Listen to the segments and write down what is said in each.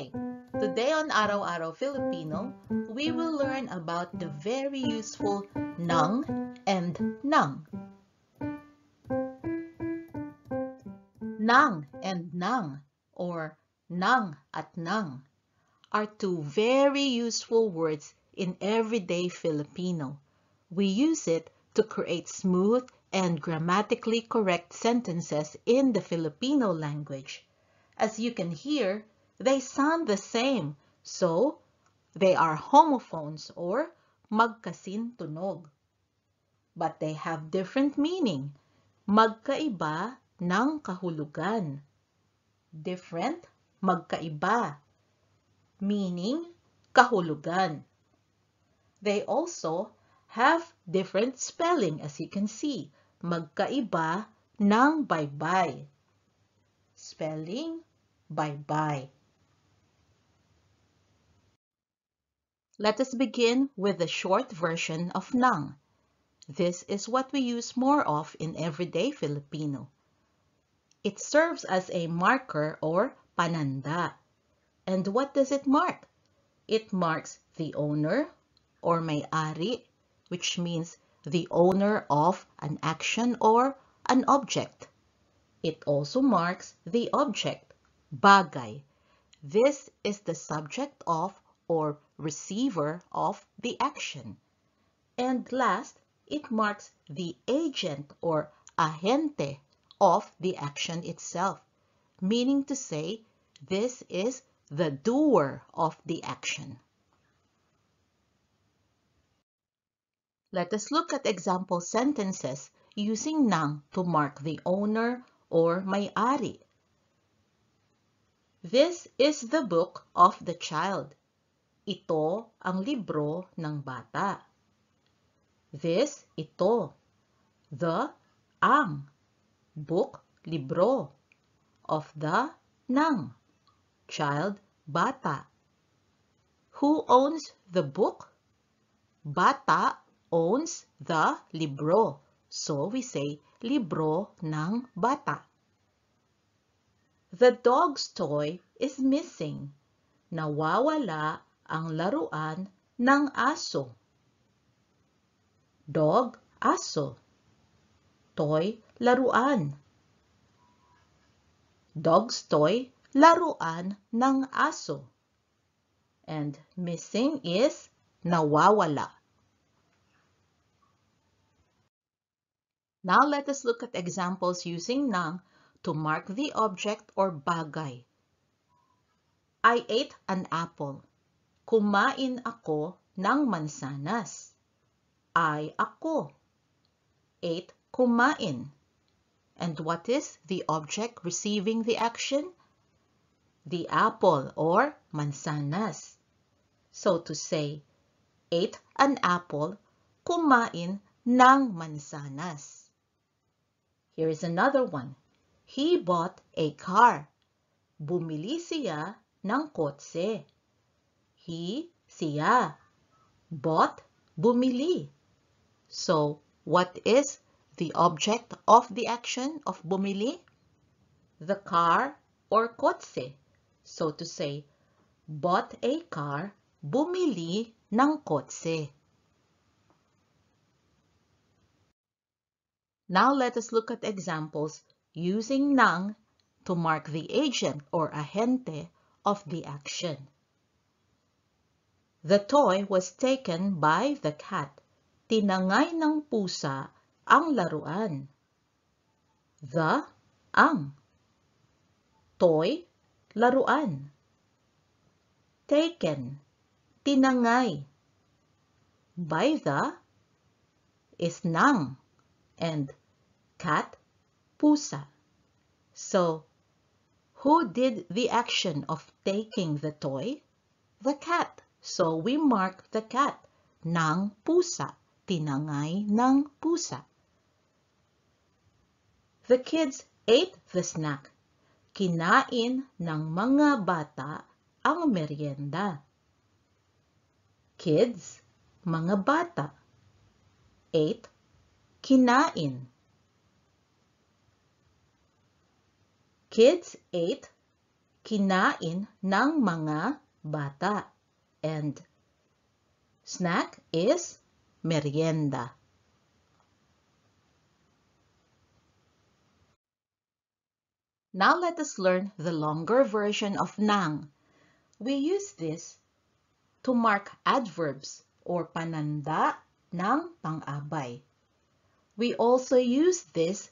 Hi! Today on Araw-Araw Filipino, we will learn about the very useful nang and nang. Nang and nang, or nang at nang, are two very useful words in everyday Filipino. We use it to create smooth and grammatically correct sentences in the Filipino language. As you can hear, they sound the same, so they are homophones or magkasintunog. But they have different meaning. Magkaiba ng kahulugan. Different, magkaiba, meaning kahulugan. They also have different spelling, as you can see. Magkaiba ng baybay. Spelling, baybay. Let us begin with the short version of nang. This is what we use more of in everyday Filipino. It serves as a marker or pananda. And what does it mark? It marks the owner or may-ari, which means the owner of an action or an object. It also marks the object, bagay. This is the subject of or receiver of the action. And last, it marks the agent or ahente of the action itself, meaning to say this is the doer of the action. Let us look at example sentences using nang to mark the owner or may-ari. This is the book of the child. Ito ang libro ng bata. This, ito. The, ang. Book, libro. Of the, ng. Child, bata. Who owns the book? Bata owns the libro. So we say, libro ng bata. The dog's toy is missing. Nawawala ang laruan ng aso. Dog, aso. Toy, laruan. Dog's toy, laruan ng aso. And missing is nawawala. Now let us look at examples using nang to mark the object or bagay. I ate an apple. Kumain ako ng mansanas. I, ako. Ate, kumain. And what is the object receiving the action? The apple or mansanas. So to say, ate an apple, kumain ng mansanas. Here is another one. He bought a car. Bumili siya ng kotse. He, siya. Bought, bumili. So, what is the object of the action of bumili? The car or kotse. So to say, bought a car, bumili ng kotse. Now let us look at examples using nang to mark the agent or ahente of the action. The toy was taken by the cat. Tinangay ng pusa ang laruan. The, ang. Toy, laruan. Taken, tinangay. By the is nang. And cat, pusa. So, who did the action of taking the toy? The cat. So, we mark the cat. Ng pusa. Tinangay ng pusa. The kids ate the snack. Kinain ng mga bata ang merienda. Kids, mga bata. Ate, kinain. Kids ate kinain ng mga bata. And snack is merienda. Now let us learn the longer version of nang. We use this to mark adverbs or pananda ng pang-abay. We also use this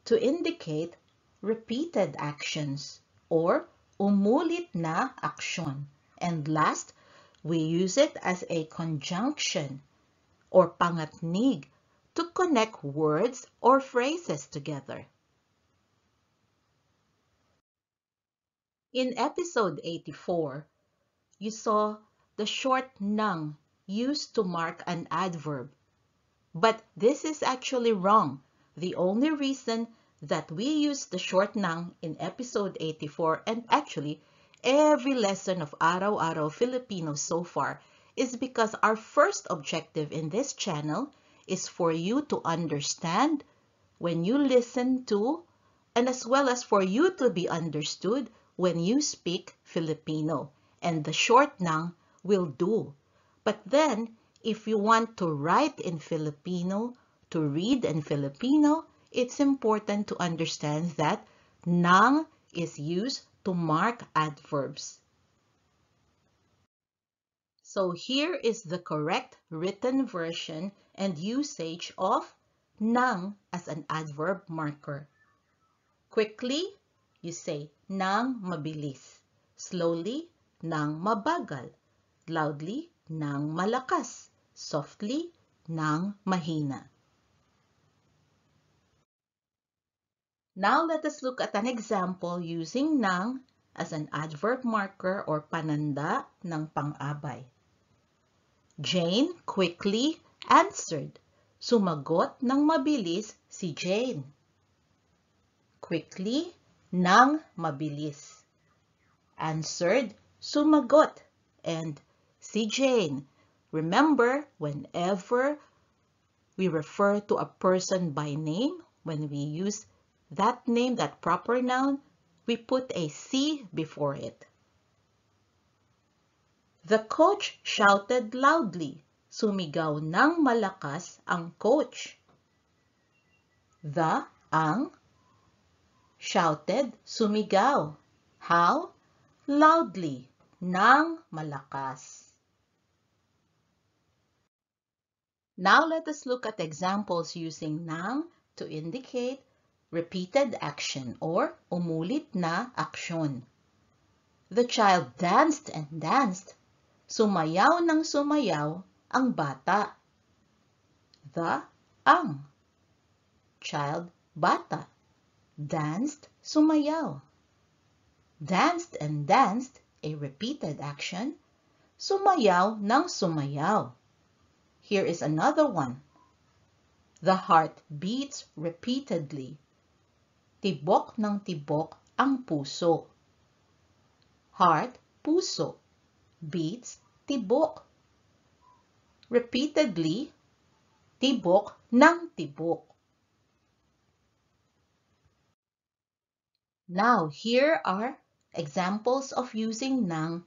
to indicate repeated actions or umulit na aksyon. And last, we use it as a conjunction or pangatnig to connect words or phrases together. In episode 84, you saw the short nang used to mark an adverb. But this is actually wrong. The only reason that we use the short nang in episode 84 and actually every lesson of Araw-Araw Filipino so far is because our first objective in this channel is for you to understand when you listen to and as well as for you to be understood when you speak Filipino. And the short nang will do. But then, if you want to write in Filipino, to read in Filipino, it's important to understand that nang is used to mark adverbs. So here is the correct written version and usage of nang as an adverb marker. Quickly, you say nang mabilis. Slowly, nang mabagal. Loudly, nang malakas. Softly, nang mahina. Now let us look at an example using nang as an adverb marker or pananda ng pang-abay. Jane quickly answered. Sumagot ng mabilis si Jane. Quickly, nang mabilis. Answered, sumagot. And si Jane. Remember, whenever we refer to a person by name, when we use that name, that proper noun, we put a si before it. The coach shouted loudly. Sumigaw ng malakas ang coach. Ang shouted, sumigaw. How? Loudly, ng malakas. Now let us look at examples using nang to indicate repeated action or umulit na aksyon. The child danced and danced. Sumayaw ng sumayaw ang bata. Ang child, bata. Danced, sumayaw. Danced and danced, a repeated action. Sumayaw ng sumayaw. Here is another one. The heart beats repeatedly. Tibok ng tibok ang puso. Heart, puso. Beats, tibok. Repeatedly, tibok ng tibok. Now, here are examples of using nang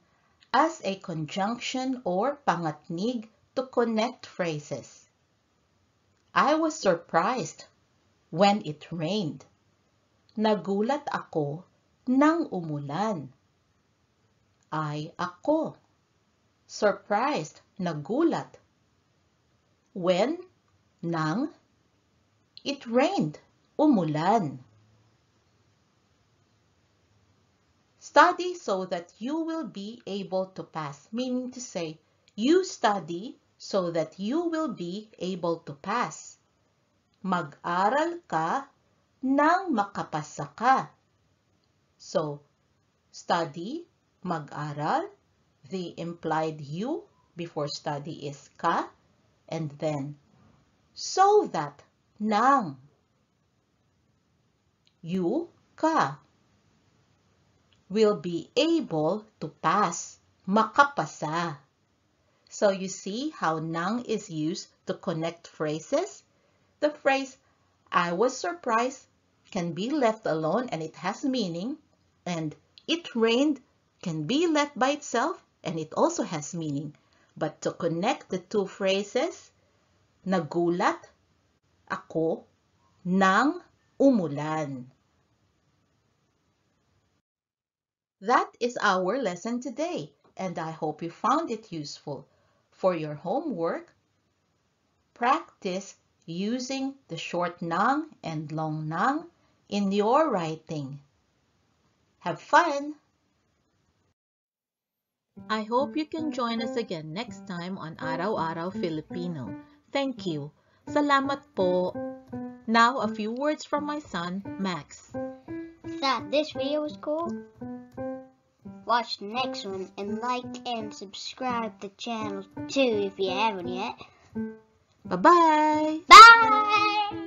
as a conjunction or pangatnig to connect phrases. I was surprised when it rained. Nagulat ako nang umulan. Ako. Surprised, nagulat. When, nang, it rained, umulan. Study so that you will be able to pass, meaning to say, you study so that you will be able to pass. Mag-aral ka nang makapasa ka. So, study, mag-aral, the implied you before study is ka, and then so that, nang, you, ka, will be able to pass, makapasa. So you see how nang is used to connect phrases. The phrase, I was surprised, can be left alone and it has meaning. And It rained can be left by itself and it also has meaning. But to connect the two phrases, nagulat ako nang umulan. That is our lesson today, and I hope you found it useful. For your homework, practice using the short nang and long nang in your writing. Have fun! I hope you can join us again next time on Araw-Araw Filipino. Thank you. Salamat po. Now, a few words from my son, Max. Thought this video was cool? Watch the next one and like and subscribe the channel too if you haven't yet. Bye-bye! Bye!